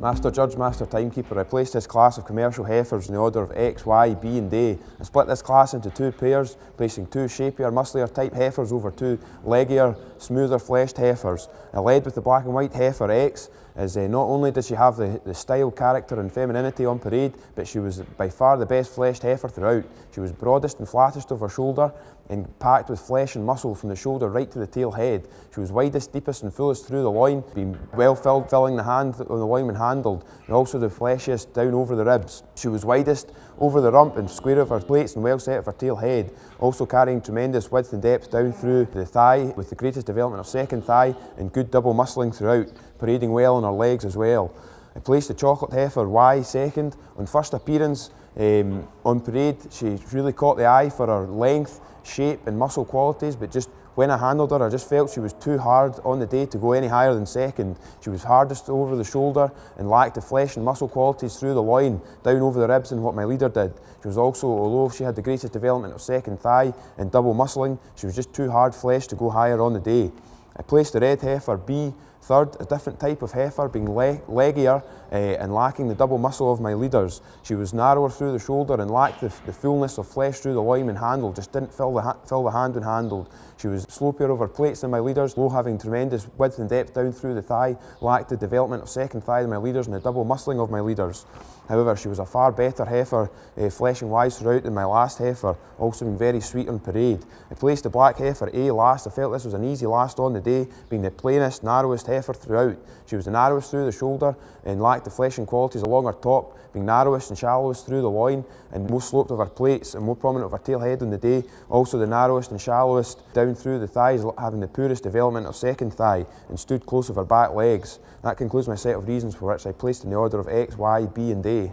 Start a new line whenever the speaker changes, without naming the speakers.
Master Judge, Master Timekeeper, I placed this class of commercial heifers in the order of X, Y, B and A. I split this class into two pairs, placing two shapier, musclier type heifers over two leggier, smoother fleshed heifers. I led with the black and white heifer X, as not only did she have the style, character and femininity on parade, but she was by far the best fleshed heifer throughout. She was broadest and flattest of her shoulder and packed with flesh and muscle from the shoulder right to the tail head. She was widest, deepest and fullest through the loin, being well filled, filling the hand on the loin when handled, and also the fleshiest down over the ribs. She was widest over the rump and square of her plates and well set of her tail head, also carrying tremendous width and depth down through the thigh with the greatest development of second thigh and good double muscling throughout, parading well on her legs as well. I placed the chocolate heifer Y second. On first appearance on parade, she really caught the eye for her length, shape and muscle qualities, but just when I handled her, I just felt she was too hard on the day to go any higher than second. She was hardest over the shoulder and lacked the flesh and muscle qualities through the loin, down over the ribs than what my leader did. She was also, although she had the greatest development of second thigh and double muscling, she was just too hard fleshed to go higher on the day. I placed the red heifer B third, a different type of heifer, being leggier and lacking the double muscle of my leaders. She was narrower through the shoulder and lacked the fullness of flesh through the loin when handled, just didn't fill the hand when handled. She was slopier over plates than my leaders, low having tremendous width and depth down through the thigh, lacked the development of second thigh than my leaders and the double muscling of my leaders. However, she was a far better heifer, fleshing wise throughout than my last heifer, also being very sweet on parade. I placed the black heifer A last. I felt this was an easy last on the day, being the plainest, narrowest heifer throughout. She was the narrowest through the shoulder and lacked the fleshing qualities along her top, being narrowest and shallowest through the loin and most sloped of her plates and more prominent of her tail head on the day, also the narrowest and shallowest down through the thighs, having the poorest development of second thigh and stood close of her back legs. That concludes my set of reasons for which I placed in the order of X, Y, B and A.